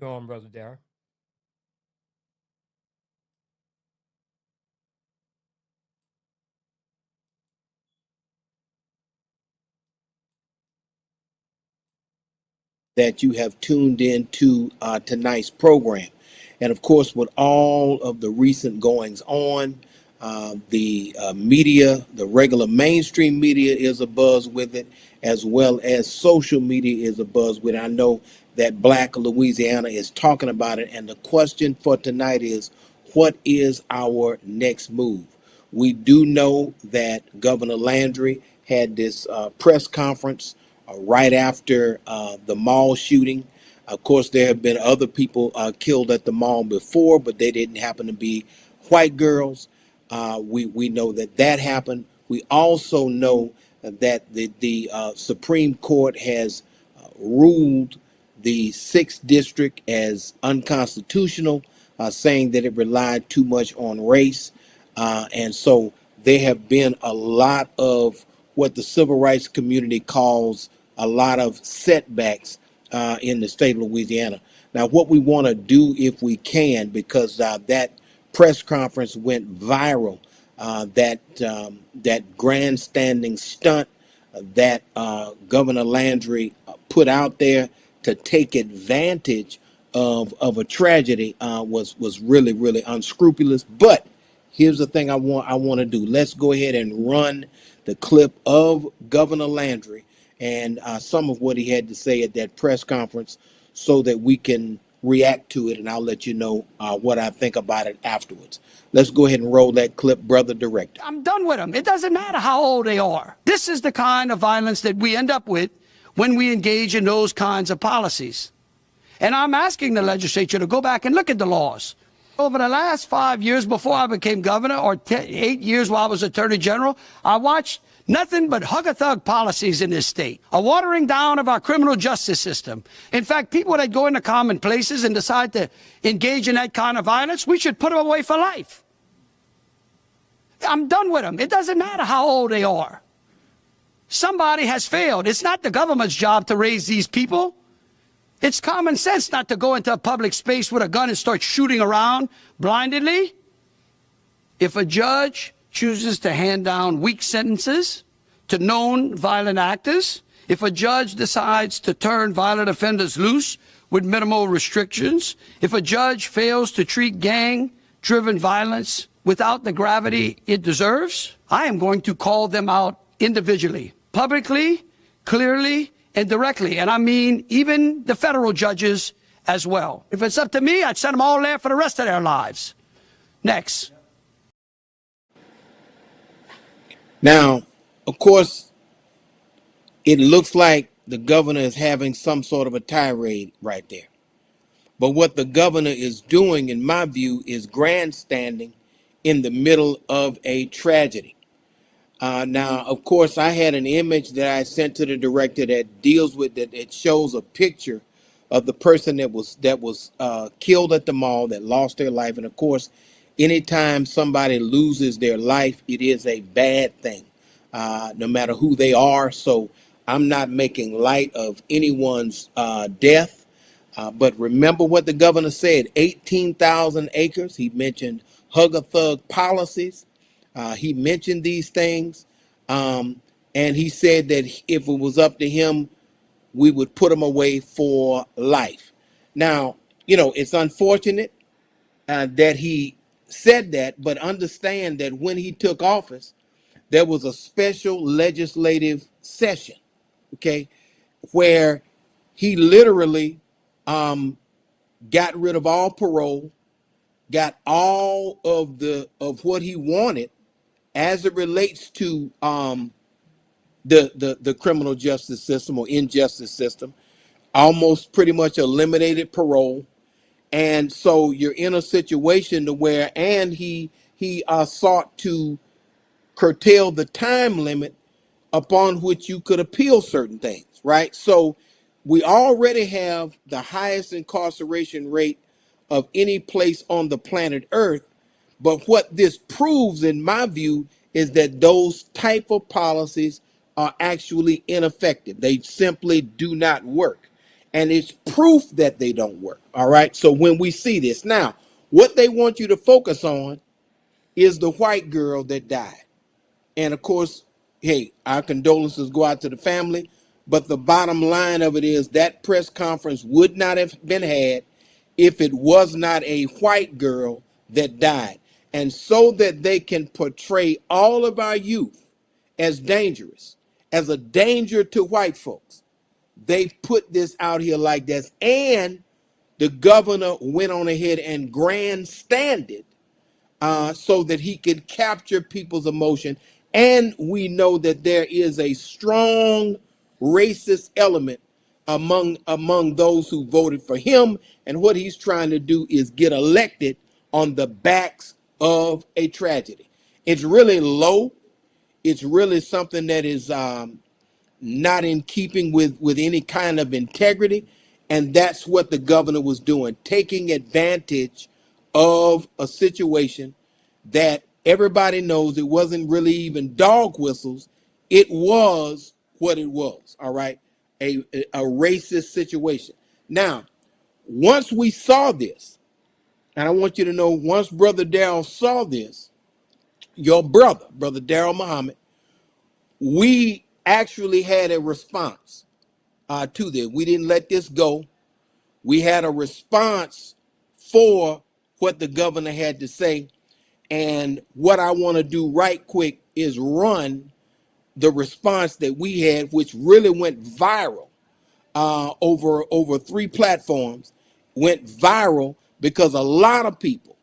You're on, Brother Darren. That you have tuned into tonight's program. And of course, with all of the recent goings on, the media, the regular mainstream media is abuzz with it, as well as social media is abuzz with it. I know that Black Louisiana is talking about it. And the question for tonight is, what is our next move? We do know that Governor Landry had this press conference right after the mall shooting. Of course, there have been other people killed at the mall before, but they didn't happen to be white girls. We know that that happened. We also know that the Supreme Court has ruled the 6th district as unconstitutional, saying that it relied too much on race. And so there have been a lot of what the civil rights community calls a lot of setbacks in the state of Louisiana. Now, what we want to do, if we can, because that press conference went viral, that grandstanding stunt that Governor Landry put out there to take advantage of a tragedy was really, really unscrupulous. But here's the thing I want to do. Let's go ahead and run the clip of Governor Landry and some of what he had to say at that press conference so that we can react to it, and I'll let you know what I think about it afterwards. Let's go ahead and roll that clip, Brother Director. I'm done with them. It doesn't matter how old they are. This is the kind of violence that we end up with when we engage in those kinds of policies. And I'm asking the legislature to go back and look at the laws. Over the last 5 years before I became governor, or 8 years while I was attorney general, I watched nothing but hug-a-thug policies in this state, a watering down of our criminal justice system. In fact, people that go into common places and decide to engage in that kind of violence, we should put them away for life. I'm done with them. It doesn't matter how old they are. Somebody has failed. It's not the government's job to raise these people. It's common sense not to go into a public space with a gun and start shooting around blindly. If a judge chooses to hand down weak sentences to known violent actors, if a judge decides to turn violent offenders loose with minimal restrictions, if a judge fails to treat gang-driven violence without the gravity it deserves, I am going to call them out individually, publicly, clearly, and directly. And I mean even the federal judges as well. If it's up to me, I'd send them all there for the rest of their lives. Next. Now, of course, it looks like the governor is having some sort of a tirade right there. But what the governor is doing, in my view, is grandstanding in the middle of a tragedy. Now, of course, I had an image that I sent to the director that deals with that. It shows a picture of the person that was killed at the mall, that lost their life. And of course, anytime somebody loses their life, it is a bad thing, no matter who they are. So I'm not making light of anyone's death. But remember what the governor said, 18,000 acres. He mentioned hug-a-thug policies. He mentioned these things. And he said that if it was up to him, we would put him away for life. Now, it's unfortunate that he said that, but understand that when he took office, there was a special legislative session, okay, where he literally got rid of all parole, got all of what he wanted as it relates to the criminal justice system or injustice system, almost pretty much eliminated parole. And so you're in a situation to where, and he sought to curtail the time limit upon which you could appeal certain things, right? So we already have the highest incarceration rate of any place on the planet Earth. But what this proves, in my view, is that those type of policies are actually ineffective. They simply do not work. and it's proof that they don't work. All right. So when we see this now, what they want you to focus on is the white girl that died. And of course, hey, our condolences go out to the family. But the bottom line of it is that press conference would not have been had if it was not a white girl that died. And so that they can portray all of our youth as dangerous, as a danger to white folks, they put this out here like this. And the governor went on ahead and grandstanded so that he can capture people's emotion. And we know that there is a strong racist element among those who voted for him. And what he's trying to do is get elected on the backs of a tragedy. It's really low. It's really something that is not in keeping with any kind of integrity. And that's what the governor was doing, taking advantage of a situation that everybody knows it wasn't really even dog whistles. It was what it was, all right? A racist situation. Now, once we saw this, and I want you to know, once Brother Darrell saw this, your Brother Darrell Muhammad, we actually had a response to this. We didn't let this go. We had a response for what the governor had to say. And what I want to do right quick is run the response that we had, which really went viral over 3 platforms, went viral because a lot of people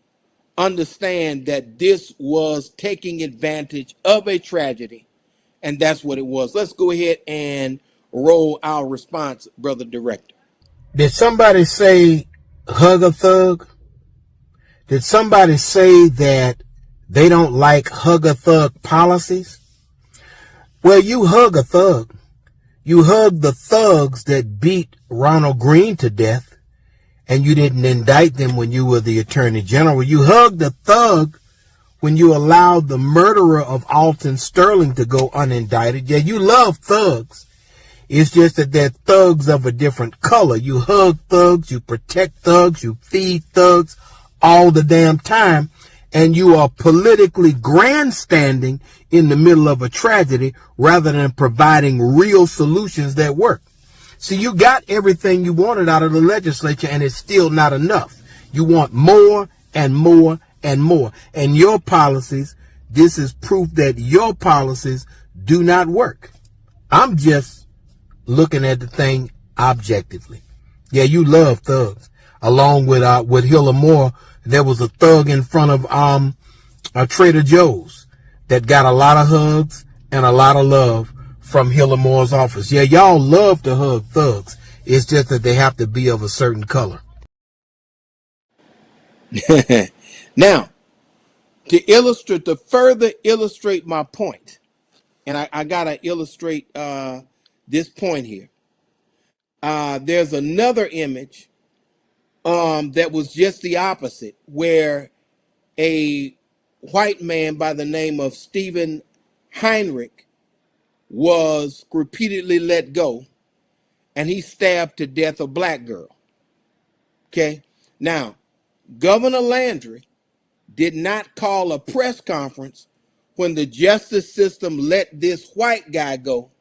understand that this was taking advantage of a tragedy, and that's what it was. Let's go ahead and roll our response, Brother Director. Did somebody say hug a thug? Did somebody say that they don't like hug a thug policies? Well, you hug a thug. You hug the thugs that beat Ronald Green to death, and you didn't indict them when you were the Attorney General. You hugged the thug when you allowed the murderer of Alton Sterling to go unindicted. Yeah, you love thugs. It's just that they're thugs of a different color. You hug thugs, you protect thugs, you feed thugs all the damn time, and you are politically grandstanding in the middle of a tragedy rather than providing real solutions that work. See, you got everything you wanted out of the legislature, and it's still not enough. You want more and more and more. And your policies, this is proof that your policies do not work. I'm just looking at the thing objectively. Yeah, you love thugs. Along with Hiller Moore, there was a thug in front of a Trader Joe's that got a lot of hugs and a lot of love from Hiller Moore's office. Yeah, y'all love to hug thugs. It's just that they have to be of a certain color. Now, to further illustrate my point, and I gotta illustrate this point here. There's another image that was just the opposite, where a white man by the name of Stephen Heinrich was repeatedly let go, and he stabbed to death a black girl. Okay, now Governor Landry did not call a press conference when the justice system let this white guy go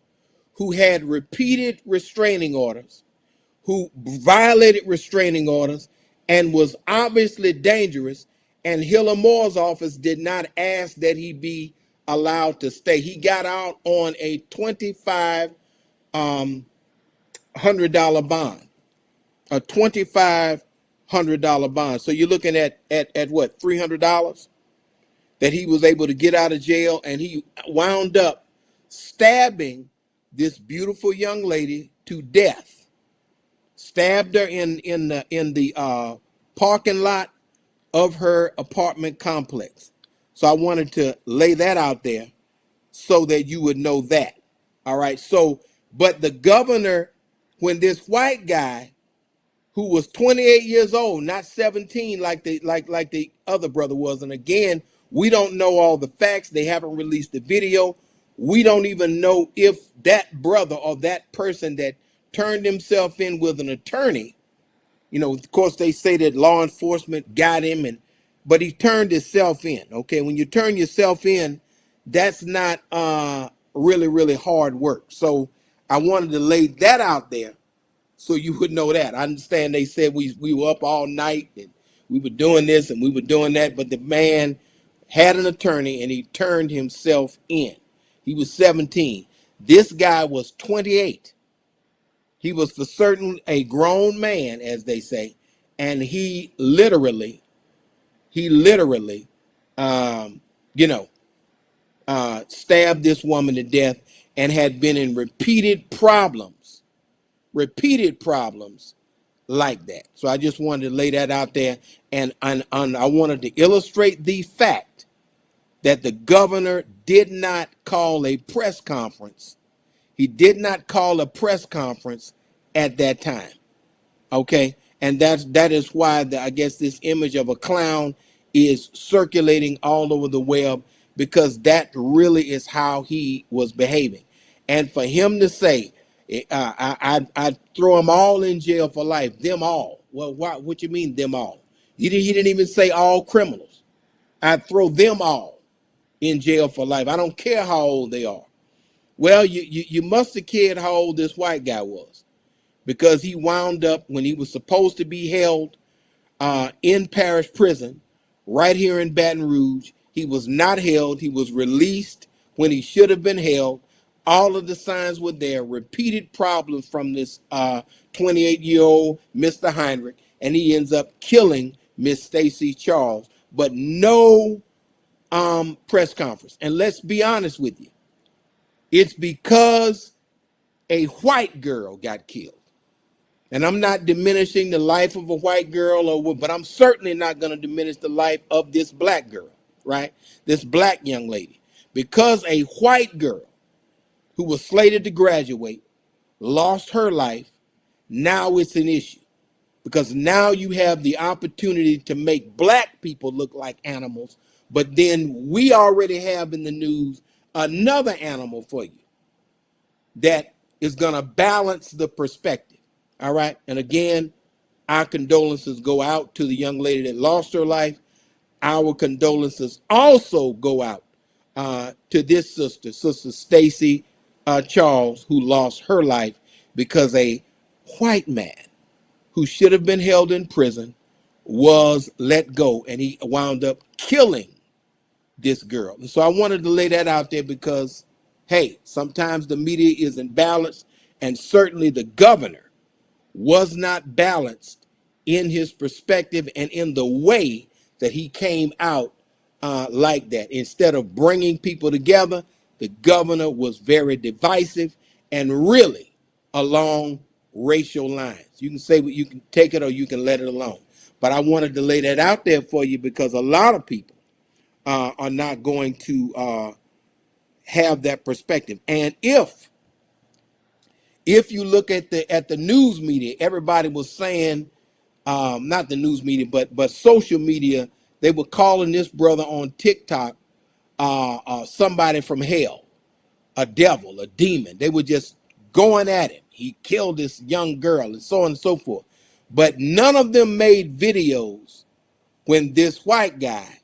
who had repeated restraining orders, who violated restraining orders and was obviously dangerous, and Hiller Moore's office did not ask that he be allowed to stay. He got out on a $2,500 bond, a $2,500 bond. So you're looking at what, $300 that he was able to get out of jail, and he wound up stabbing this beautiful young lady to death. Stabbed her in the parking lot of her apartment complex. So I wanted to lay that out there so that you would know that. All right. So, but the governor, when this white guy who was 28 years old, not 17 like the other brother was, and again, we don't know all the facts. They haven't released the video. We don't even know if that brother or that person that turned himself in with an attorney. You know, of course, they say that law enforcement got him, but he turned himself in. Okay, when you turn yourself in, that's not really hard work. So I wanted to lay that out there so you would know that. I understand they said we were up all night and we were doing this and we were doing that, but the man had an attorney and he turned himself in. He was 17. This guy was 28. He was for certain a grown man, as they say, and he literally, um, you know, stabbed this woman to death and had been in repeated problems like that. So I just wanted to lay that out there, and I wanted to illustrate the fact that the governor did not call a press conference. He did not call a press conference at that time. Okay, and that is why I guess this image of a clown is circulating all over the web, because that really is how he was behaving. And for him to say, I throw them all in jail for life, them all. Well, what you mean them all? He didn't even say all criminals. I throw them all in jail for life. I don't care how old they are. Well, you must have cared how old this white guy was, because he wound up, when he was supposed to be held in parish prison right here in Baton Rouge, he was not held. He was released when he should have been held. All of the signs were there, repeated problems from this 28-year-old Mr. Heinrich, and he ends up killing Miss Stacy Charles, but no press conference. And let's be honest with you, it's because a white girl got killed. And I'm not diminishing the life of a white girl, but I'm certainly not going to diminish the life of this black girl, right? This black young lady. Because a white girl who was slated to graduate lost her life, now it's an issue. Because now you have the opportunity to make black people look like animals, but then we already have in the news another animal for you that is going to balance the perspective. All right. And again, our condolences go out to the young lady that lost her life. Our condolences also go out to this sister, Sister Stacy Charles, who lost her life because a white man who should have been held in prison was let go, and he wound up killing this girl. And so I wanted to lay that out there because, hey, sometimes the media isn't balanced, and certainly the governor was not balanced in his perspective and in the way that he came out like that. Instead of bringing people together, the governor was very divisive and really along racial lines. You can say what you can take it or you can let it alone. But I wanted to lay that out there for you because a lot of people are not going to have that perspective. And if you look at the news media, everybody was saying, not the news media, but social media, they were calling this brother on TikTok somebody from hell, a devil, a demon. They were just going at him. He killed this young girl and so on and so forth. But none of them made videos when this white guy,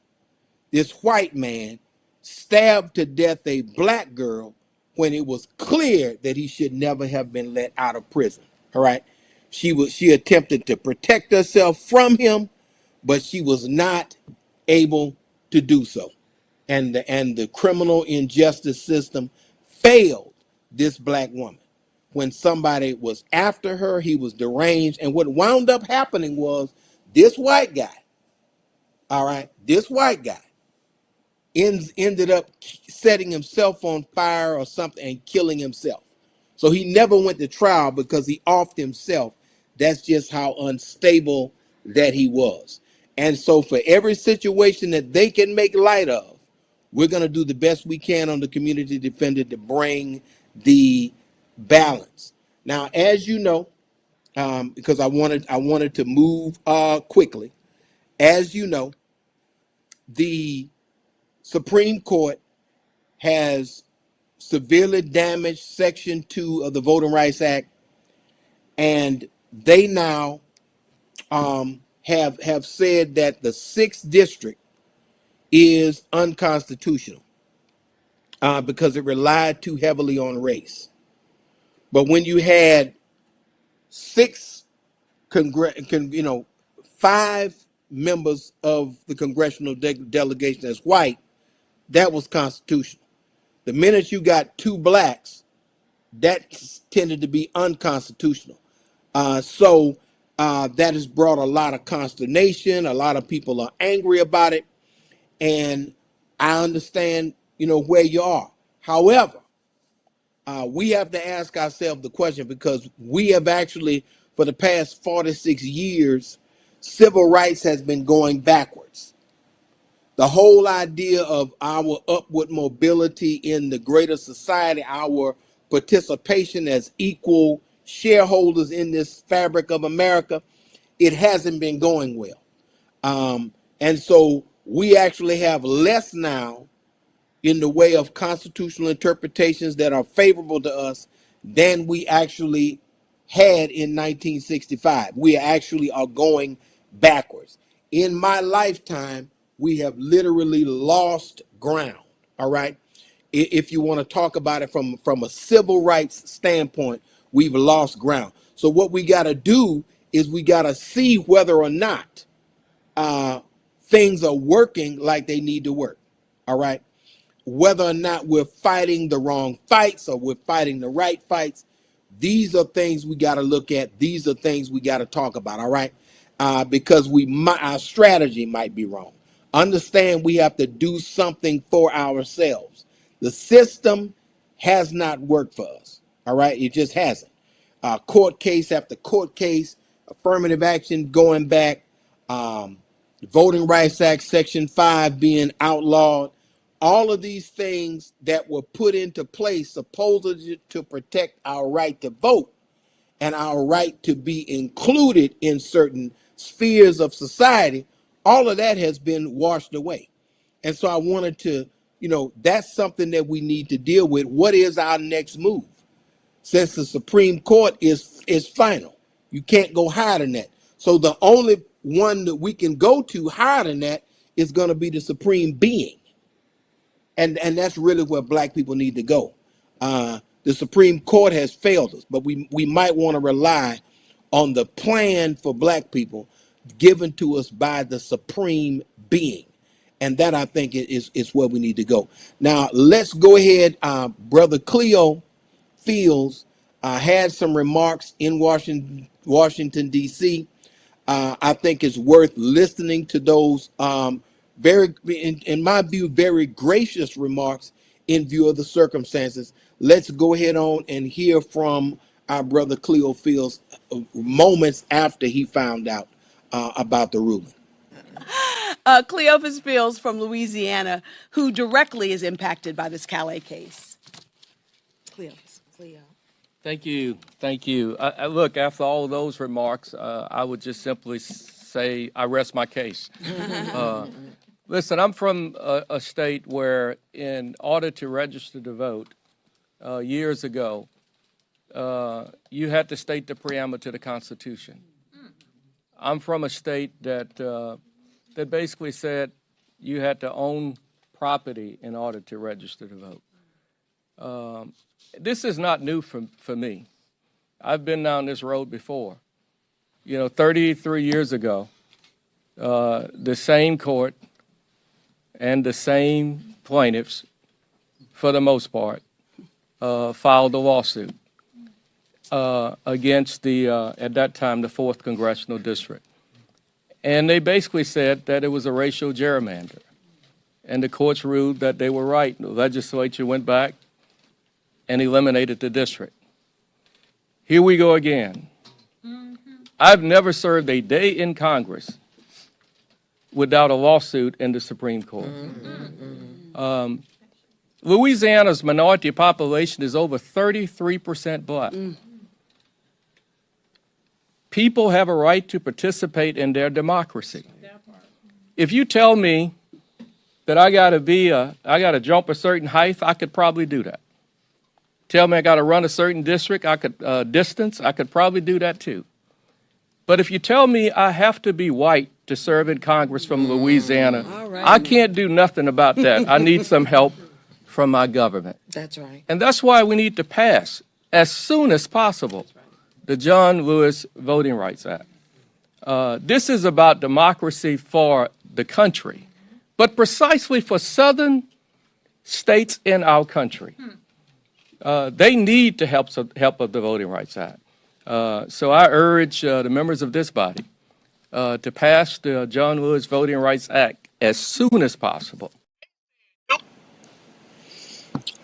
this white man, stabbed to death a black girl when it was clear that he should never have been let out of prison. All right. She attempted to protect herself from him, but she was not able to do so. And the criminal injustice system failed this black woman. When somebody was after her, he was deranged. And what wound up happening was this white guy, all right, this white guy ended up setting himself on fire or something and killing himself. So he never went to trial because he offed himself. That's just how unstable that he was. And so for every situation that they can make light of, we're going to do the best we can on the Community Defender to bring the balance. Now, as you know, because I wanted to move quickly, as you know, the Supreme Court has severely damaged Section 2 of the Voting Rights Act and they now have said that the 6th district is unconstitutional because it relied too heavily on race. But when you had six, five members of the congressional delegation as white, that was constitutional. The minute you got 2 blacks, that tended to be unconstitutional. So that has brought a lot of consternation. A lot of people are angry about it, and I understand, where you are. However, we have to ask ourselves the question, because we have actually, for the past 46 years, civil rights has been going backwards. The whole idea of our upward mobility in the greater society, our participation as equal shareholders in this fabric of America, it hasn't been going well. And so we actually have less now in the way of constitutional interpretations that are favorable to us than we actually had in 1965. We actually are going backwards. In my lifetime, we have literally lost ground. All right. If you want to talk about it from a civil rights standpoint, we've lost ground. So what we got to do is we got to see whether or not things are working like they need to work. All right. Whether or not we're fighting the wrong fights or we're fighting the right fights, these are things we got to look at. These are things we got to talk about. All right. Because our strategy might be wrong. Understand we have to do something for ourselves. The system has not worked for us. All right. It just hasn't. Court case after court case, affirmative action going back, Voting Rights Act Section 5 being outlawed. All of these things that were put into place supposedly to protect our right to vote and our right to be included in certain spheres of society, all of that has been washed away. And so I wanted to, that's something that we need to deal with. What is our next move? Since the Supreme Court is final, you can't go higher than that. So the only one that we can go to higher than that is going to be the supreme being. And that's really where black people need to go. The Supreme Court has failed us, but we might want to rely on the plan for black people given to us by the supreme being. And that, I think, is where we need to go. Now, let's go ahead. Brother Cleo Fields had some remarks in Washington, D.C. I think it's worth listening to those in my view, very gracious remarks in view of the circumstances. Let's go ahead on and hear from our brother Cleo Fields moments after he found out about the ruling. Cleophas Fields from Louisiana, who directly is impacted by this Calais case. Cleo. Thank you. Look, after all of those remarks, I would just simply say I rest my case. Listen, I'm from a state where, in order to register to vote years ago, you had to state the preamble to the Constitution. I'm from a state that basically said you had to own property in order to register to vote. This is not new for me. I've been down this road before. 33 years ago, the same court and the same plaintiffs, for the most part, filed a lawsuit against the, at that time, the 4th Congressional District. And they basically said that it was a racial gerrymander. And the courts ruled that they were right. The legislature went back and eliminated the district. Here we go again. I've never served a day in Congress without a lawsuit in the Supreme Court. Louisiana's minority population is over 33% black. People have a right to participate in their democracy. If you tell me that I gotta jump a certain height, I could probably do that. Tell me I got to run a certain district, distance, I could probably do that too. But if you tell me I have to be white to serve in Congress from Louisiana, I can't do nothing about that. I need some help from my government. That's right. And that's why we need to pass, as soon as possible, the John Lewis Voting Rights Act. This is about democracy for the country, but precisely for southern states in our country. They need to help of the Voting Rights Act. So I urge the members of this body to pass the John Lewis Voting Rights Act as soon as possible.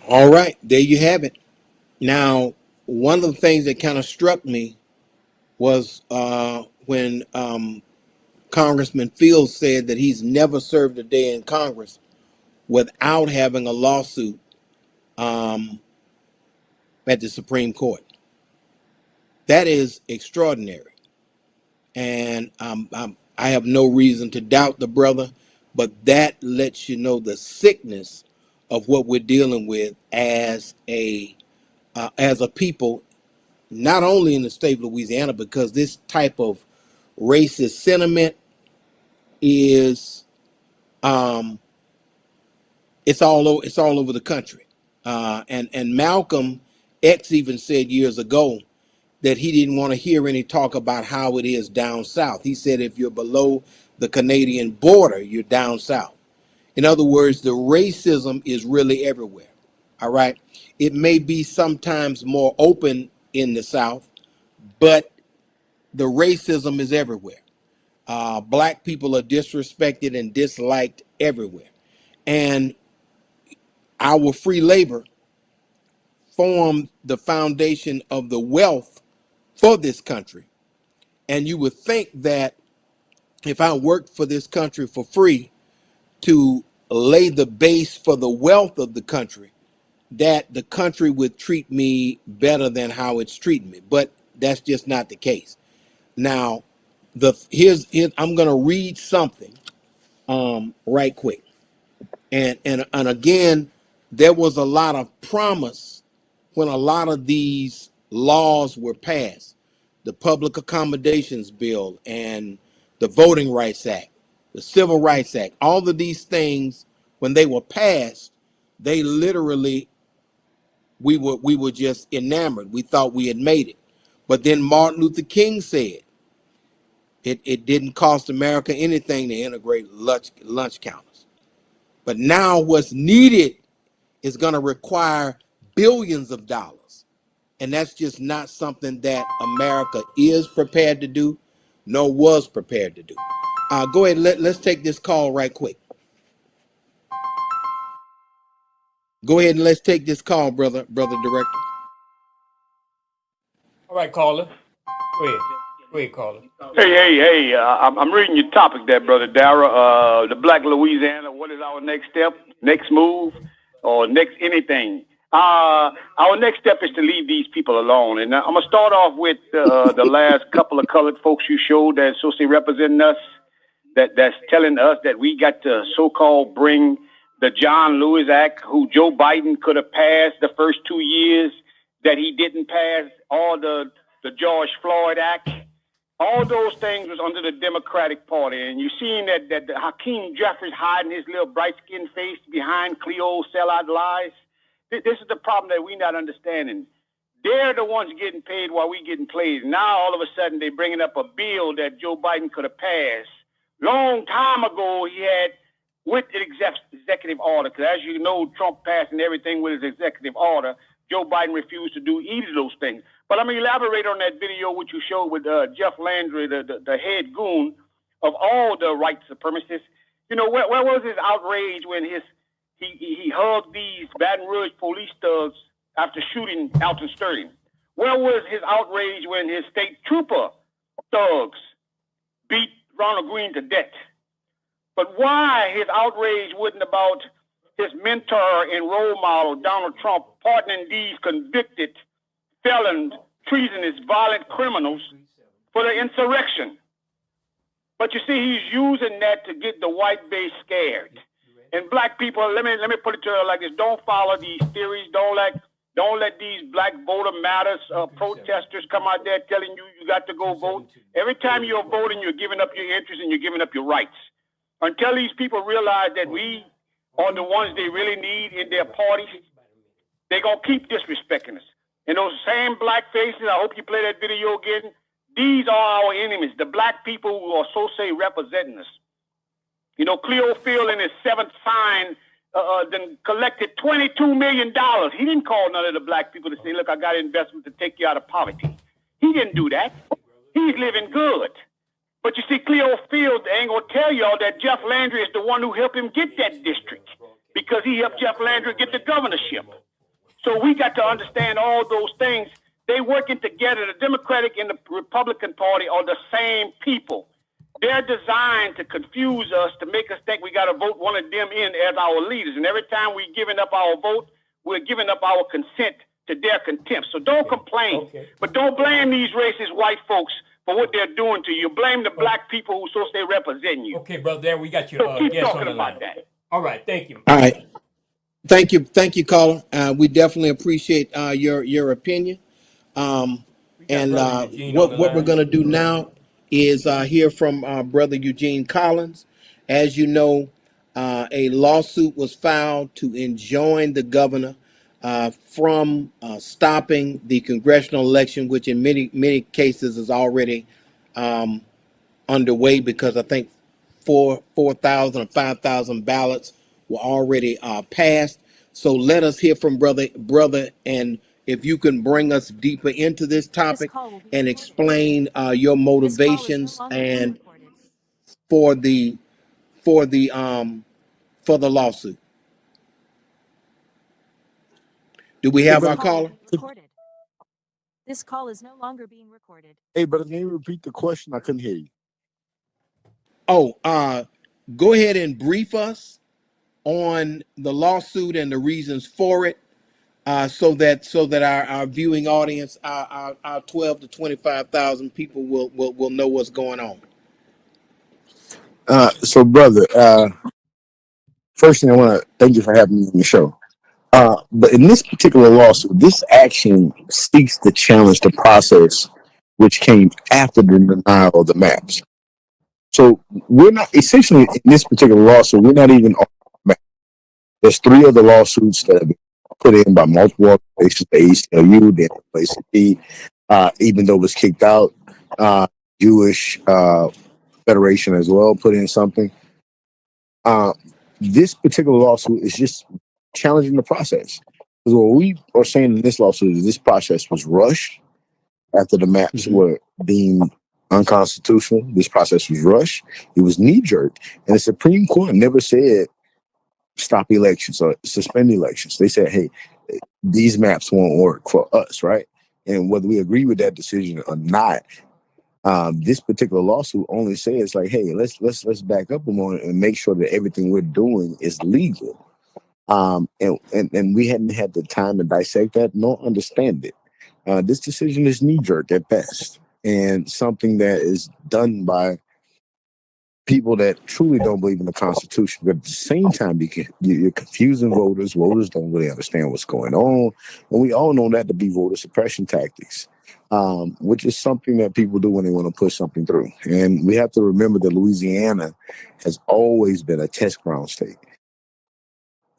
All right, there you have it. Now, one of the things that kind of struck me was when Congressman Fields said that he's never served a day in Congress without having a lawsuit at the Supreme Court. That is extraordinary. And I have no reason to doubt the brother, but that lets you know the sickness of what we're dealing with as a people, not only in the state of Louisiana, because this type of racist sentiment is it's all over the country. And Malcolm X even said years ago that he didn't want to hear any talk about how it is down south. He said if you're below the Canadian border, you're down south. In other words, the racism is really everywhere. All right. It may be sometimes more open in the South, but the racism is everywhere. Black people are disrespected and disliked everywhere. And our free labor formed the foundation of the wealth for this country. And you would think that if I worked for this country for free to lay the base for the wealth of the country, that the country would treat me better than how it's treating me. But that's just not the case. Now, here's I'm going to read something right quick. And again, there was a lot of promise when a lot of these laws were passed. The Public Accommodations Bill and the Voting Rights Act, the Civil Rights Act, all of these things, when they were passed, they literally, we were just enamored. We thought we had made it. But then Martin Luther King said it didn't cost America anything to integrate lunch counters. But now what's needed is going to require billions of dollars. And that's just not something that America is prepared to do, nor was prepared to do. Go ahead, let's take this call right quick. Go ahead and let's take this call, brother director. All right, caller. Go ahead, caller. Hey, I'm reading your topic there, Brother Dara. The Black Louisiana, what is our next step, next move, or next anything? Our next step is to leave these people alone. And I'm going to start off with the last couple of colored folks you showed that's supposed to represent us, that's telling us that we got to so-called bring the John Lewis Act, who Joe Biden could have passed the first 2 years that he didn't pass, all the George Floyd Act. All those things was under the Democratic Party. And you're seeing that Hakeem Jeffries hiding his little bright-skinned face behind Cleo's sellout lies. This is the problem that we're not understanding. They're the ones getting paid while we getting played. Now, all of a sudden, they're bringing up a bill that Joe Biden could have passed. Long time ago, he had with the executive order. Because as you know, Trump passing everything with his executive order. Joe Biden refused to do either of those things. But let me elaborate on that video which you showed with Jeff Landry, the head goon of all the white supremacists. You know, where was his outrage when he hugged these Baton Rouge police thugs after shooting Alton Sterling? Where was his outrage when his state trooper thugs beat Ronald Green to death? But why his outrage wasn't about his mentor and role model, Donald Trump, pardoning these convicted felons, treasonous, violent criminals for the insurrection? But you see, he's using that to get the white base scared. And black people, let me put it to you like this: don't follow these theories. Don't let Don't let these Black Voter Matters protesters come out there telling you you got to go vote. Every time you're voting, you're giving up your interests and you're giving up your rights. Until these people realize that we are the ones they really need in their parties, they're going to keep disrespecting us. And those same black faces, I hope you play that video again, these are our enemies, the black people who are so say representing us. You know, Cleo Field in his seventh sign then collected $22 million. He didn't call none of the black people to say, look, I got an investment to take you out of poverty. He didn't do that. He's living good. But you see, Cleo Field ain't going to tell y'all that Jeff Landry is the one who helped him get that district because he helped Jeff Landry get the governorship. So we got to understand all those things. They working together. The Democratic and the Republican Party are the same people. They're designed to confuse us, to make us think we got to vote one of them in as our leaders. And every time we're giving up our vote, we're giving up our consent to their contempt. So don't complain, but don't blame these racist white folks for what they're doing to you. Blame the black people who so they represent you. Okay, brother, there we got your So keep guest talking on the line. about that. All right, thank you. All right. Thank you, caller. We definitely appreciate your opinion. And what we're going to do now is hear from Brother Eugene Collins. As you know, a lawsuit was filed to enjoin the governor from stopping the congressional election, which in many cases is already underway, because I think 4,000 or 5,000 ballots were already passed. So let us hear from brother, and if you can bring us deeper into this topic and explain your motivations and for the lawsuit. Do we have our caller? This call is no longer being recorded. Hey, brother, can you repeat the question? I couldn't hear you. Oh, go ahead and brief us on the lawsuit and the reasons for it, so that our viewing audience, our 12 to 25,000 people will know what's going on. So, brother, first thing I want to thank you for having me on the show. But in this particular lawsuit, this action seeks to challenge the process which came after the denial of the maps. So we're not essentially in this particular lawsuit. We're not even on the map. There's 3 other lawsuits that have been put in by multiple organizations, the ACLU, the NAACP, even though it was kicked out. Jewish Federation as well put in something. This particular lawsuit is just challenging the process. Because what we are saying in this lawsuit is this process was rushed after the maps were deemed unconstitutional. This process was rushed. It was knee-jerk. And the Supreme Court never said stop elections or suspend elections. They said, hey, these maps won't work for us, right? And whether we agree with that decision or not, this particular lawsuit only says like, hey, let's back up a moment and make sure that everything we're doing is legal. And we hadn't had the time to dissect that nor understand it. This decision is knee-jerk at best, and something that is done by people that truly don't believe in the Constitution. But at the same time, you're confusing voters. Voters don't really understand what's going on, and we all know that to be voter suppression tactics, which is something that people do when they want to push something through. And we have to remember that Louisiana has always been a test ground state.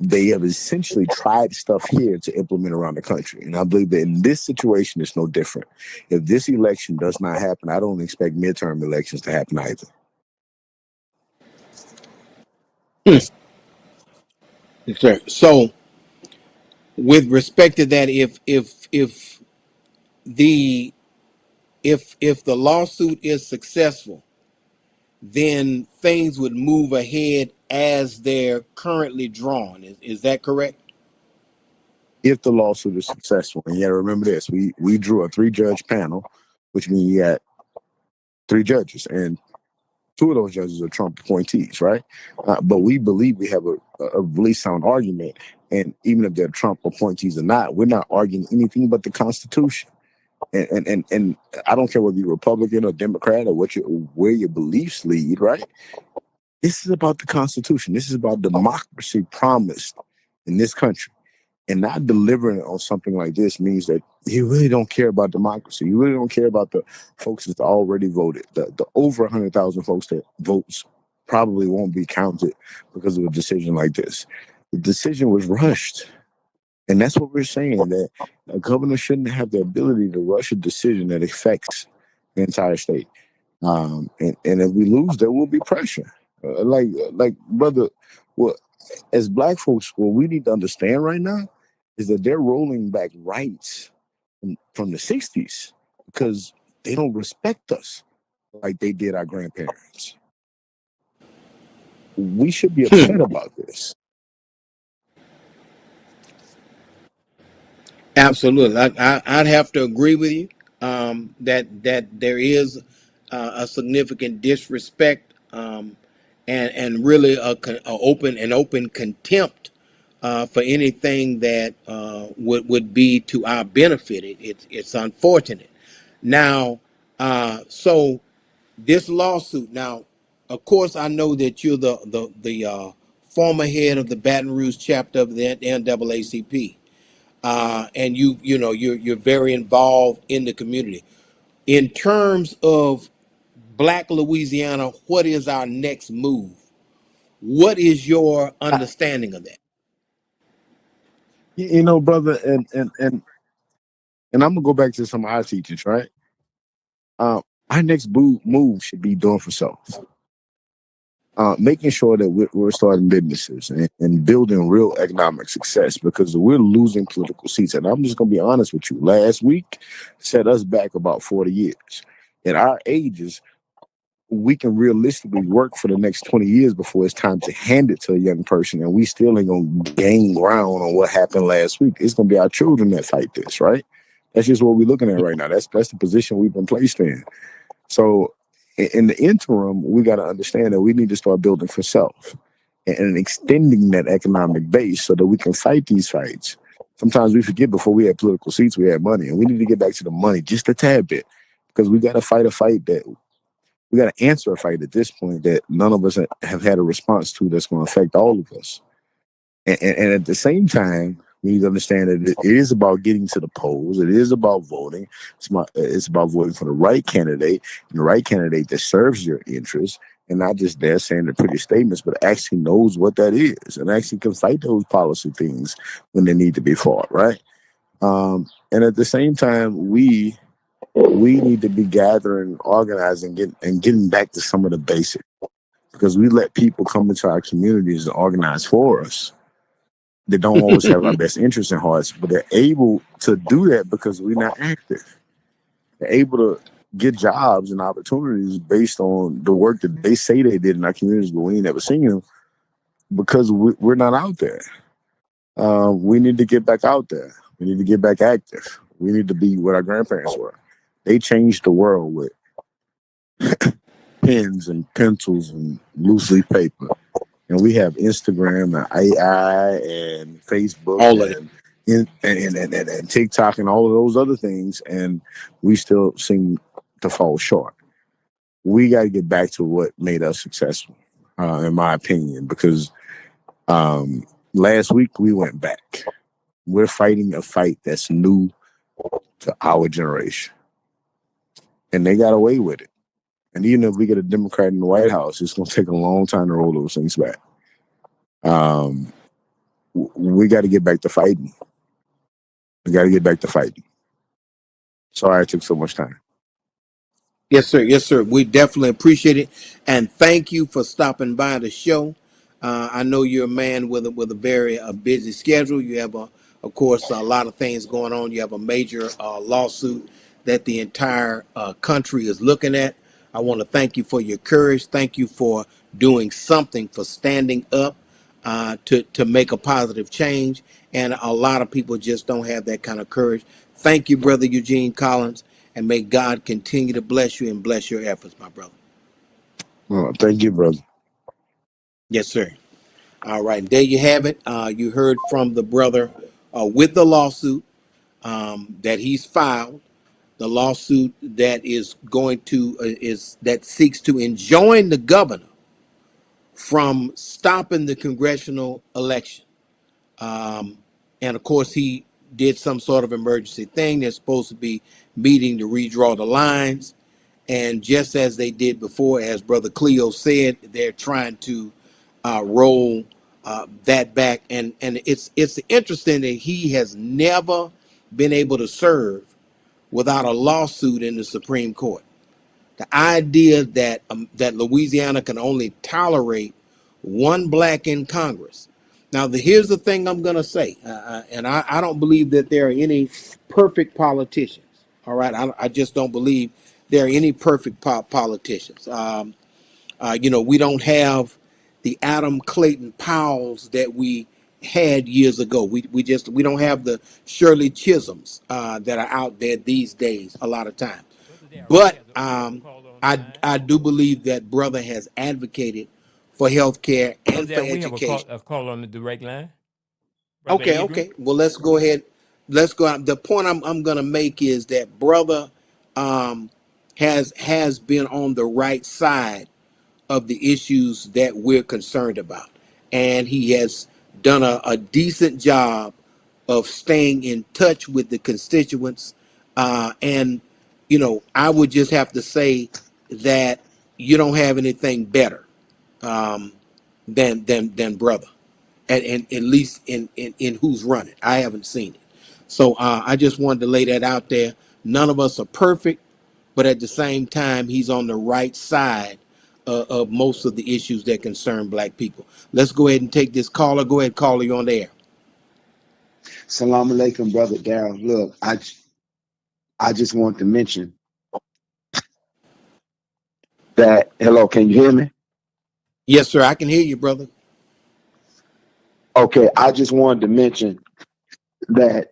They have essentially tried stuff here to implement around the country. And I believe that in this situation, it's no different. If this election does not happen, I don't expect midterm elections to happen either. Yes, sir. So with respect to that, if the lawsuit is successful, then things would move ahead as they're currently drawn. Is that correct? If the lawsuit is successful, and you gotta remember this, we drew a 3-judge panel, which means you got 3 judges, and 2 of those judges are Trump appointees, right? But we believe we have a really sound argument, and even if they're Trump appointees or not, we're not arguing anything but the Constitution. And I don't care whether you're Republican or Democrat or where your beliefs lead, right? This is about the Constitution. This is about democracy promised in this country. And not delivering on something like this means that you really don't care about democracy. You really don't care about the folks that already voted. The over 100,000 folks that votes probably won't be counted because of a decision like this. The decision was rushed. And that's what we're saying, that a governor shouldn't have the ability to rush a decision that affects the entire state. And if we lose, there will be pressure. Like brother, well, as black folks, what we need to understand right now is that they're rolling back rights from the 60s because they don't respect us like they did our grandparents. We should be upset about this. Absolutely, I'd have to agree with you that there is a significant disrespect and really a open contempt for anything that would be to our benefit. It's unfortunate. Now, so this lawsuit. Now, of course, I know that you're the former head of the Baton Rouge chapter of the NAACP, and you're very involved in the community. In terms of Black Louisiana, what is our next move? What is your understanding of that? Brother, and I'm gonna go back to some of our teachers, right? Our next move should be doing for self. Making sure that we're starting businesses and building real economic success, because we're losing political seats. And I'm just going to be honest with you. Last week set us back about 40 years. At our ages, we can realistically work for the next 20 years before it's time to hand it to a young person. And we still ain't going to gain ground on what happened last week. It's going to be our children that fight this, right? That's just what we're looking at right now. That's the position we've been placed in. So in the interim, we got to understand that we need to start building for self and extending that economic base so that we can fight these fights. Sometimes we forget, before we had political seats, we had money, and we need to get back to the money just a tad bit, because we got to fight a fight that we got to answer a fight at this point that none of us have had a response to, that's going to affect all of us. And at the same time, we need to understand that it is about getting to the polls. It is about voting. It's about voting for the right candidate, and the right candidate that serves your interests, and not just there saying the pretty statements, but actually knows what that is and actually can fight those policy things when they need to be fought, right? And at the same time, we need to be gathering, organizing, getting back to some of the basics, because we let people come into our communities and organize for us. They don't always have our best interests in hearts, but they're able to do that because we're not active. They're able to get jobs and opportunities based on the work that they say they did in our communities, but we ain't never seen them because we're not out there. We need to get back out there. We need to get back active. We need to be what our grandparents were. They changed the world with pens and pencils and loose leaf paper. And we have Instagram and AI and Facebook All of it. and TikTok and all of those other things, and we still seem to fall short. We got to get back to what made us successful, in my opinion, because last week we went back. We're fighting a fight that's new to our generation, and they got away with it. And even if we get a Democrat in the White House, it's going to take a long time to roll those things back. We got to get back to fighting. We got to get back to fighting. Sorry I took so much time. Yes, sir. Yes, sir. We definitely appreciate it, and thank you for stopping by the show. I know you're a man with a very busy schedule. You have of course, a lot of things going on. You have a major lawsuit that the entire country is looking at. I want to thank you for your courage. Thank you for doing something, for standing up to make a positive change. And a lot of people just don't have that kind of courage. Thank you, Brother Eugene Collins. And may God continue to bless you and bless your efforts, my brother. Thank you, brother. Yes, sir. All right. There you have it. You heard from the brother with the lawsuit that he's filed. The lawsuit that is going to that seeks to enjoin the governor from stopping the congressional election. And of course, he did some sort of emergency thing. They're supposed to be meeting to redraw the lines. And just as they did before, as Brother Cleo said, they're trying to roll that back. And it's interesting that he has never been able to serve without a lawsuit in the Supreme Court. The idea that Louisiana can only tolerate one black in Congress. Now, here's the thing I'm going to say, and I don't believe that there are any perfect politicians. All right, I just don't believe there are any perfect politicians. We don't have the Adam Clayton Powells that we had years ago. We don't have the Shirley Chisholms that are out there these days a lot of times. But I do believe that brother has advocated for health care and for We have education. a call on the direct line. Brother Okay, Adrian. okay. Well, let's go ahead. Let's go out. The point I'm gonna make is that brother um, has been on the right side of the issues that we're concerned about, and he has done a decent job of staying in touch with the constituents. And I would just have to say that you don't have anything better um, than brother, and at least in who's running. I haven't seen it, so I just wanted to lay that out there. None of us are perfect, but at the same time, he's on the right side of most of the issues that concern black people. Let's go ahead and take this caller. Go ahead, caller, you on the air. Salam alaikum, brother Darrell. Look, I just want to mention that. Hello, can you hear me? Yes, sir, I can hear you, brother. Okay, I just wanted to mention that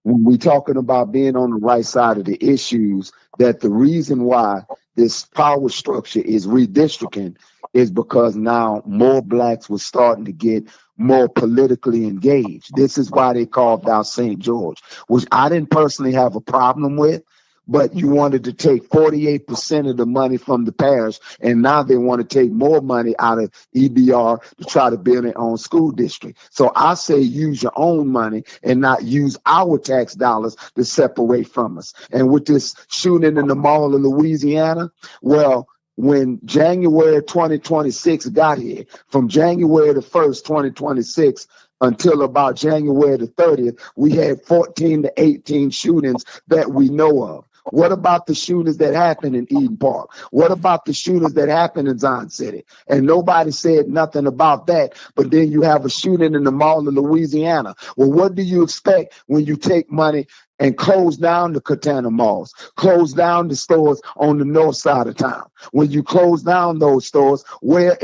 when we talking about being on the right side of the issues, that the reason why this power structure is redistricting is because now more blacks were starting to get more politically engaged. This is why they carved out St. George, which I didn't personally have a problem with. But you wanted to take 48% of the money from the parish, and now they want to take more money out of EBR to try to build their own school district. So I say use your own money and not use our tax dollars to separate from us. And with this shooting in the mall of Louisiana, well, when January 2026 got here, from January the 1st, 2026, until about January the 30th, we had 14 to 18 shootings that we know of. What about the shootings that happened in Eden Park? What about the shootings that happened in Zion City? And nobody said nothing about that. But then you have a shooting in the mall of Louisiana. Well, what do you expect when you take money and close down the Katana malls, close down the stores on the north side of town? When you close down those stores, where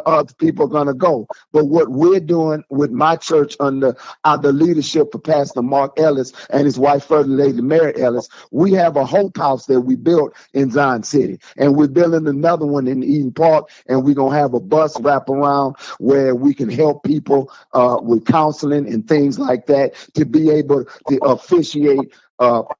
other people are going to go? But what we're doing with my church under the leadership of Pastor Mark Ellis and his wife, First Lady Mary Ellis, we have a hope house that we built in Zion City. And we're building another one in Eden Park, and we're going to have a bus wrap around where we can help people with counseling and things like that to be able to officiate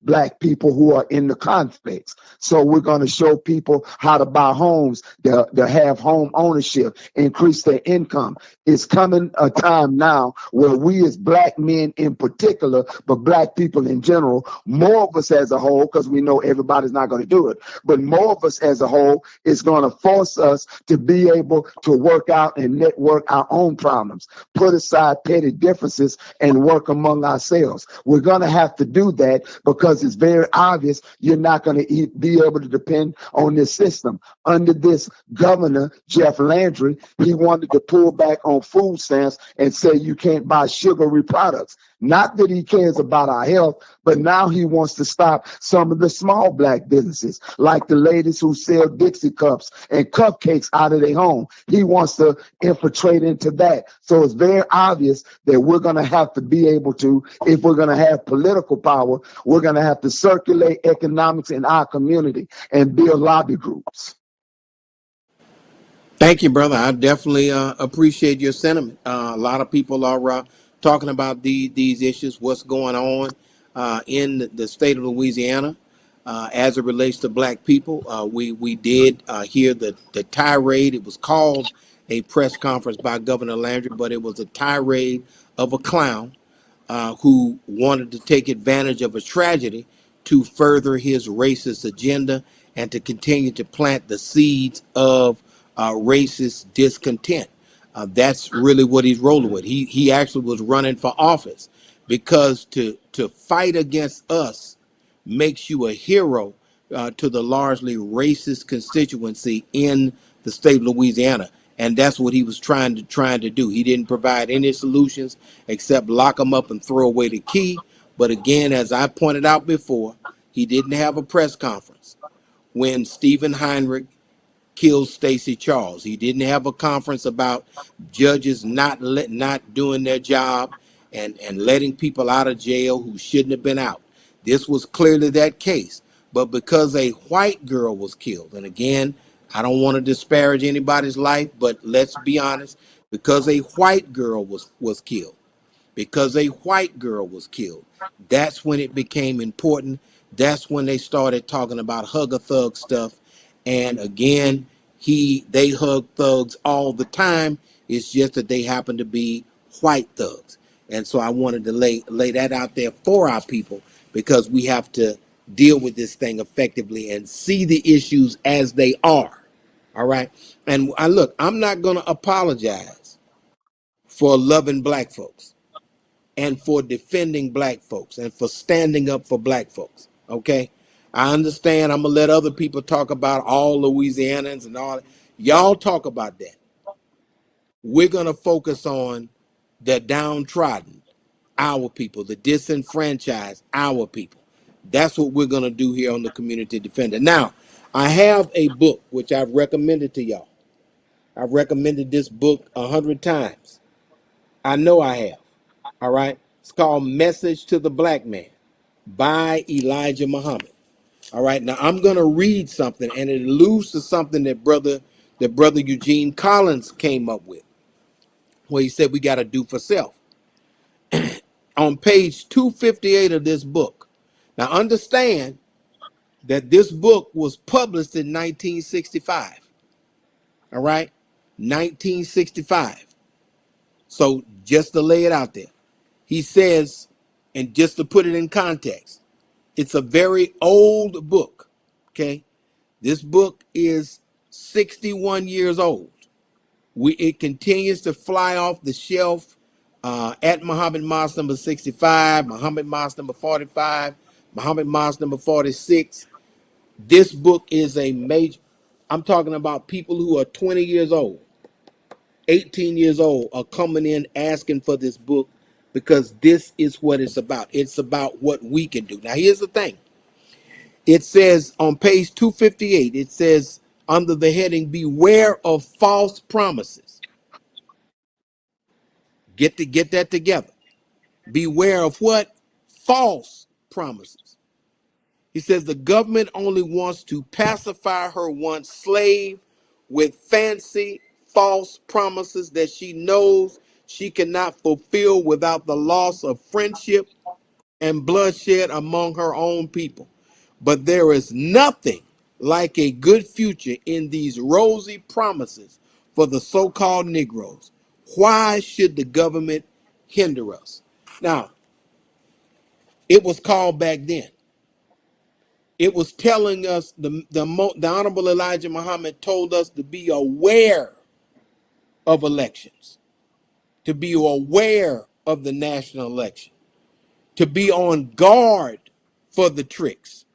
black people who are in the conflicts. So we're going to show people how to buy homes, to have home ownership, increase their income. It's coming a time now where we as black men in particular, but black people in general, more of us as a whole, because we know everybody's not going to do it, but more of us as a whole is going to force us to be able to work out and network our own problems, put aside petty differences and work among ourselves. We're going to have to do that because it's very obvious you're not going to be able to depend on this system. Under this governor, Jeff Landry, he wanted to pull back on food stamps and say you can't buy sugary products. Not that he cares about our health, but now he wants to stop some of the small black businesses, like the ladies who sell Dixie cups and cupcakes out of their home. He wants to infiltrate into that. So it's very obvious that we're going to have to be able to, if we're going to have political power, we're going to have to circulate economics in our community and build lobby groups. Thank you, brother. I definitely appreciate your sentiment. A lot of people are talking about these issues, what's going on in the state of Louisiana as it relates to black people. We did hear the tirade. It was called a press conference by Governor Landry, but it was a tirade of a clown who wanted to take advantage of a tragedy to further his racist agenda and to continue to plant the seeds of racist discontent. That's really what he's rolling with. He actually was running for office because to fight against us makes you a hero to the largely racist constituency in the state of Louisiana. And that's what he was trying to do. He didn't provide any solutions except lock them up and throw away the key. But again, as I pointed out before, he didn't have a press conference when Stephen Heinrich killed Stacey Charles. He didn't have a conference about judges not doing their job and letting people out of jail who shouldn't have been out. This was clearly that case. But because a white girl was killed, and again, I don't want to disparage anybody's life, but let's be honest, because a white girl was killed, because a white girl was killed. That's when it became important. That's when they started talking about hug a thug stuff. And again, they hug thugs all the time. It's just that they happen to be white thugs. And so I wanted to lay that out there for our people, because we have to deal with this thing effectively and see the issues as they are. All right. And I'm not going to apologize for loving black folks and for defending black folks and for standing up for black folks. Okay. I understand. I'm going to let other people talk about all Louisianans and all. Y'all talk about that. We're going to focus on the downtrodden, our people, the disenfranchised, our people. That's what we're going to do here on the Community Defender. Now, I have a book which I've recommended to y'all. I've recommended this book 100 times. I know I have. All right. It's called Message to the Black Man by Elijah Muhammad. All right. Now I'm going to read something, and it alludes to something that brother Eugene Collins came up with, where he said we got to do for self. On page 258 of this book. Now understand that this book was published in 1965. All right. 1965. So just to lay it out there. He says, and just to put it in context, it's a very old book. Okay. This book is 61 years old. It continues to fly off the shelf at Muhammad Mosque number 65, Muhammad Mosque number 45, Muhammad Mosque number 46. This book is a major, I'm talking about people who are 20 years old, 18 years old are coming in asking for this book, because this is what it's about. It's about what we can do. Now, here's the thing. It says on page 258, it says under the heading, beware of false promises. Get that together. Beware of what? False promises. He says the government only wants to pacify her once slave with fancy false promises that she knows she cannot fulfill without the loss of friendship and bloodshed among her own people. But there is nothing like a good future in these rosy promises for the so-called Negroes. Why should the government hinder us? Now, it was called back then. It was telling us, the Honorable Elijah Muhammad told us to be aware of elections, to be aware of the national election, to be on guard for the tricks.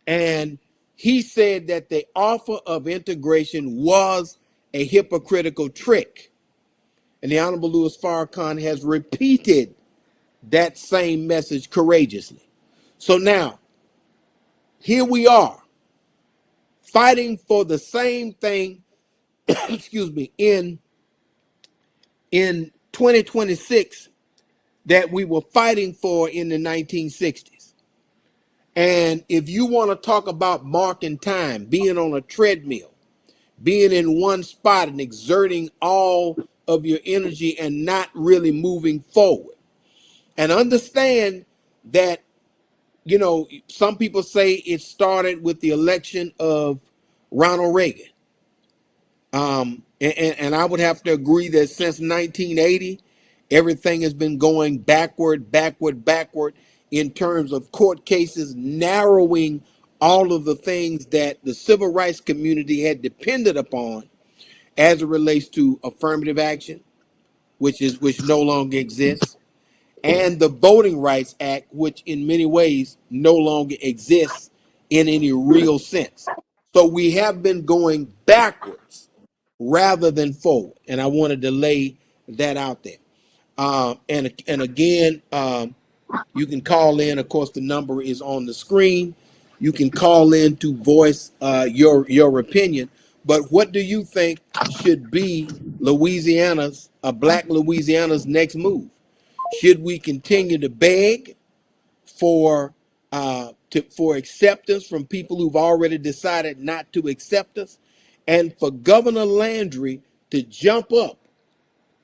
And he said that the offer of integration was a hypocritical trick. And the Honorable Louis Farrakhan has repeated that same message courageously. So now, here we are, fighting for the same thing, excuse me, in 2026 that we were fighting for in the 1960s. And if you want to talk about marking time, being on a treadmill, being in one spot and exerting all of your energy and not really moving forward, and understand that, some people say it started with the election of Ronald Reagan. And I would have to agree that since 1980, Everything has been going backward in terms of court cases, narrowing all of the things that the civil rights community had depended upon as it relates to affirmative action, which no longer exists, and the Voting Rights Act, which in many ways no longer exists in any real sense. So we have been going backwards rather than forward, and I wanted to lay that out there. And again, you can call in. Of course, the number is on the screen. You can call in to voice your opinion. But what do you think should be Black Louisiana's next move? Should we continue to beg for for acceptance from people who've already decided not to accept us, and for Governor Landry to jump up,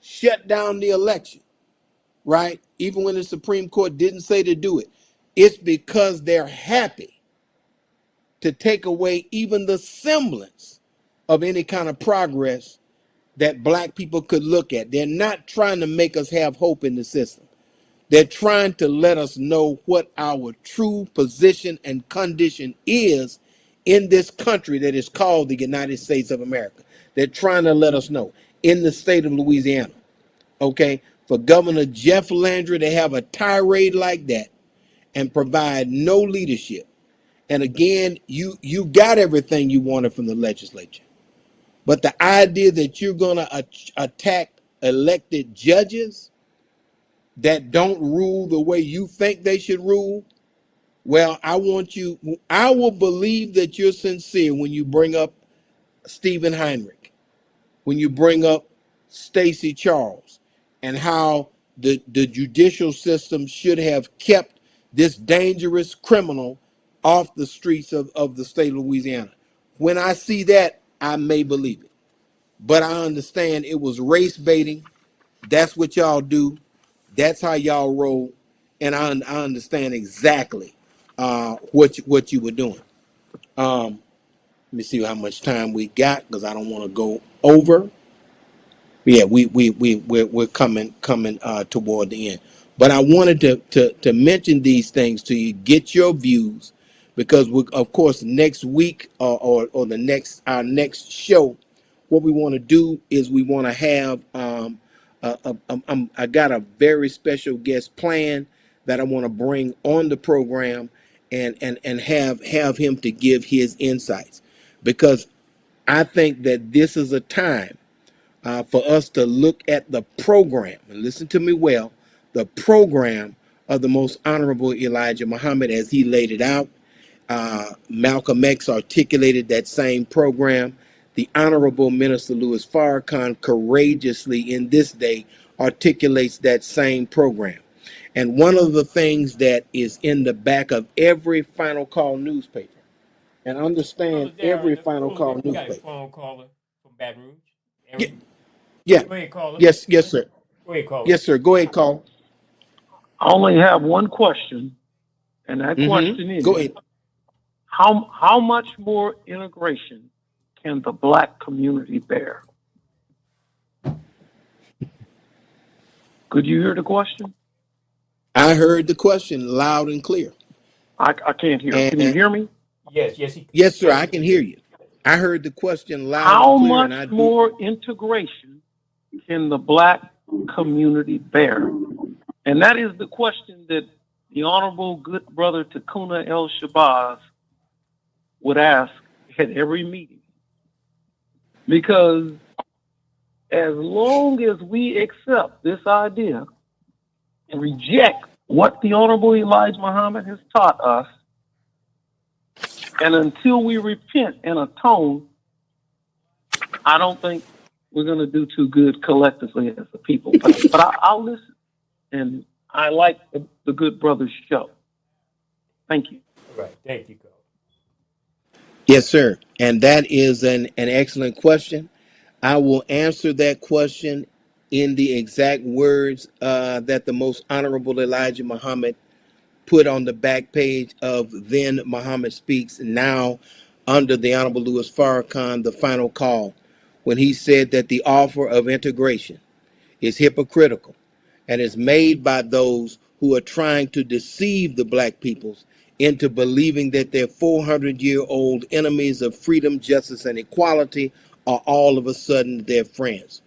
shut down the election? Right? Even when the Supreme Court didn't say to do it, it's because they're happy to take away even the semblance of any kind of progress that Black people could look at. They're not trying to make us have hope in the system. They're trying to let us know what our true position and condition is in this country that is called the United States of America. They're trying to let us know in the state of Louisiana. Okay, for Governor Jeff Landry to have a tirade like that and provide no leadership. And again, you got everything you wanted from the legislature, but the idea that you're going to attack elected judges that don't rule the way you think they should rule, well, I will believe that you're sincere when you bring up Stephen Heinrich, when you bring up Stacey Charles, and how the judicial system should have kept this dangerous criminal off the streets of the state of Louisiana. When I see that, I may believe it. But I understand it was race baiting. That's what y'all do. That's how y'all roll. And I understand exactly what you were doing. Let me see how much time we got, because I don't want to go over. Yeah, we're coming toward the end. But I wanted to mention these things to you, get your views, because of course next week or the next our next show, what we want to do is we want to have I got a very special guest plan that I want to bring on the program and have him to give his insights, because I think that this is a time for us to look at the program, and listen to me well, the program of the most honorable Elijah Muhammad as he laid it out. Malcolm X articulated that same program. The Honorable Minister Louis Farrakhan courageously in this day articulates that same program. And one of the things that is in the back of every Final Call newspaper, and understand every Final Call We got a newspaper. phone caller from Baton Rouge. Yeah, yeah. Go ahead, caller. Yes, sir. Go ahead, caller. Yes, sir. Go ahead, call. I only have one question, and that question is, Go ahead. how much more integration can the Black community bear? Could you hear the question? I heard the question loud and clear. I can't hear. Can you hear me? Yes, Yes, sir. I can hear you. I heard the question loud How and clear. much And I more integration can the Black community bear? And that is the question that the Honorable good brother Takuna El Shabazz would ask at every meeting. Because as long as we accept this idea and reject what the Honorable Elijah Muhammad has taught us, and until we repent and atone, I don't think we're going to do too good collectively as a people. But I'll listen, and I like the good brother's show. Thank you. All right. Thank you, caller. Yes, sir. And that is an excellent question. I will answer that question in the exact words that the most honorable Elijah Muhammad put on the back page of Then Muhammad Speaks, now under the Honorable Louis Farrakhan, The Final Call, when he said that the offer of integration is hypocritical and is made by those who are trying to deceive the black peoples into believing that their 400-year-old enemies of freedom, justice, and equality are all of a sudden their friends.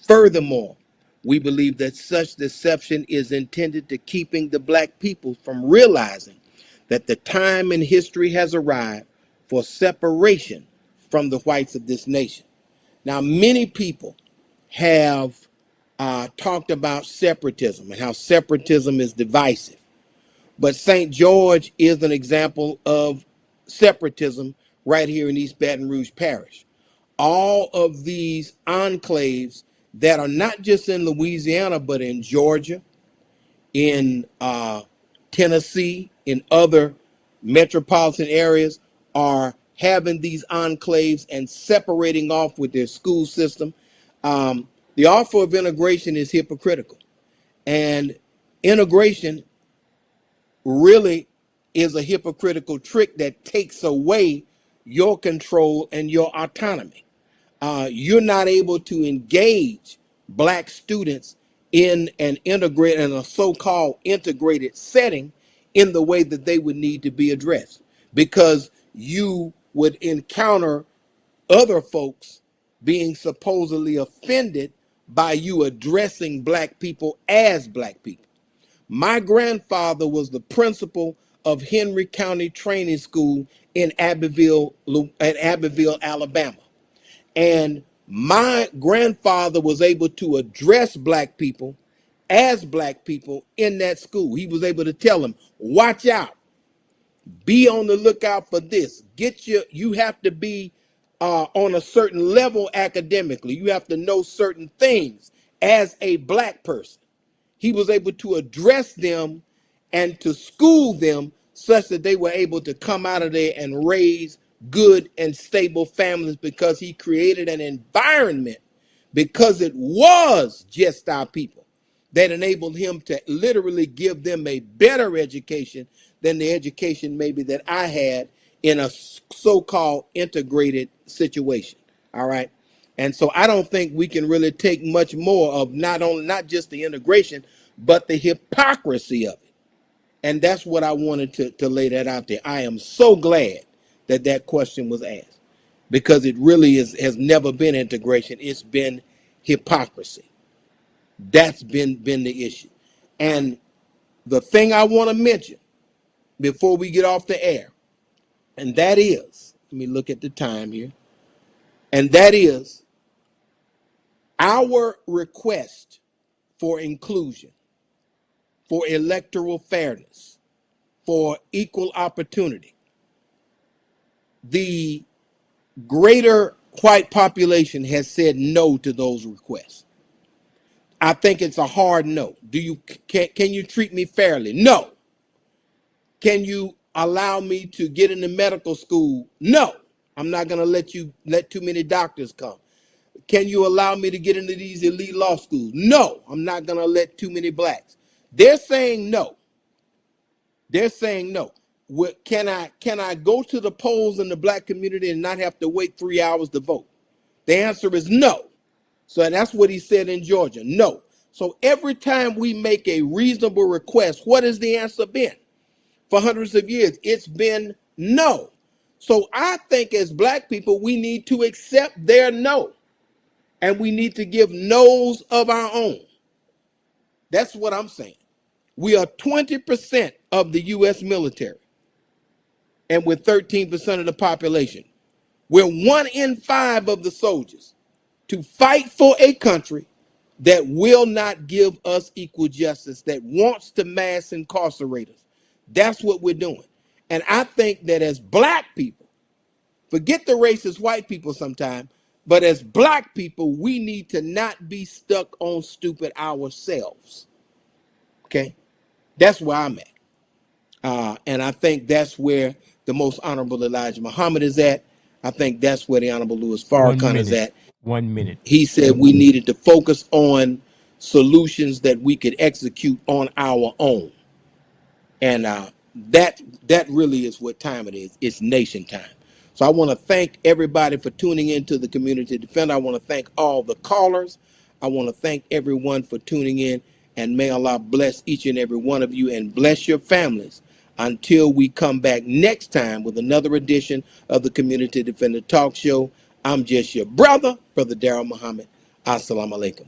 Furthermore, we believe that such deception is intended to keeping the black people from realizing that the time in history has arrived for separation from the whites of this nation. Now, many people have talked about separatism and how separatism is divisive. But St. George is an example of separatism right here in East Baton Rouge Parish. All of these enclaves that are not just in Louisiana, but in Georgia, in Tennessee, in other metropolitan areas, are having these enclaves and separating off with their school system. The offer of integration is hypocritical. And integration really is a hypocritical trick that takes away your control and your autonomy. You're not able to engage black students in an integrated and a so-called integrated setting in the way that they would need to be addressed, because you would encounter other folks being supposedly offended by you addressing black people as black people. My grandfather was the principal of Henry County Training School in Abbeville, Alabama. And my grandfather was able to address black people as black people in that school. He was able to tell them, watch out, be on the lookout for this. You have to be on a certain level academically. You have to know certain things as a black person. He was able to address them and to school them such that they were able to come out of there and raise good and stable families, because he created an environment, because it was just our people, that enabled him to literally give them a better education than the education maybe that I had in a so-called integrated situation. All right. And so I don't think we can really take much more of not just the integration, but the hypocrisy of it. And that's what I wanted to lay that out there. I am so glad that that question was asked, because it really has never been integration. It's been hypocrisy. That's been the issue. And the thing I want to mention before we get off the air, and that is, let me look at the time here, and that is our request for inclusion, for electoral fairness, for equal opportunity. The greater white population has said no to those requests. I think it's a hard no. Can you treat me fairly? No. Can you allow me to get into medical school? No. I'm not going to let too many doctors come. Can you allow me to get into these elite law schools? No. I'm not going to let too many blacks. They're saying no. They're saying no. Can I go to the polls in the black community and not have to wait 3 hours to vote? The answer is no. So that's what he said in Georgia. No. So every time we make a reasonable request, what has the answer been? For hundreds of years, it's been no. So I think as black people, we need to accept their no. And we need to give no's of our own. That's what I'm saying. We are 20% of the U.S. military, and we're 13% of the population. We're 1 in 5 of the soldiers to fight for a country that will not give us equal justice, that wants to mass incarcerate us. That's what we're doing. And I think that as black people, forget the racist white people sometime, but as black people, we need to not be stuck on stupid ourselves. Okay? That's where I'm at. And I think that's where the most honorable Elijah Muhammad is at. I think that's where the honorable Louis Farrakhan is at. 1 minute. He said we needed to focus on solutions that we could execute on our own. And that really is what time it is. It's nation time. So I want to thank everybody for tuning into the Community Defender. I want to thank all the callers. I want to thank everyone for tuning in. And may Allah bless each and every one of you and bless your families until we come back next time with another edition of the Community Defender Talk Show. I'm just your brother, Brother Darrell Muhammad. Assalamu alaikum.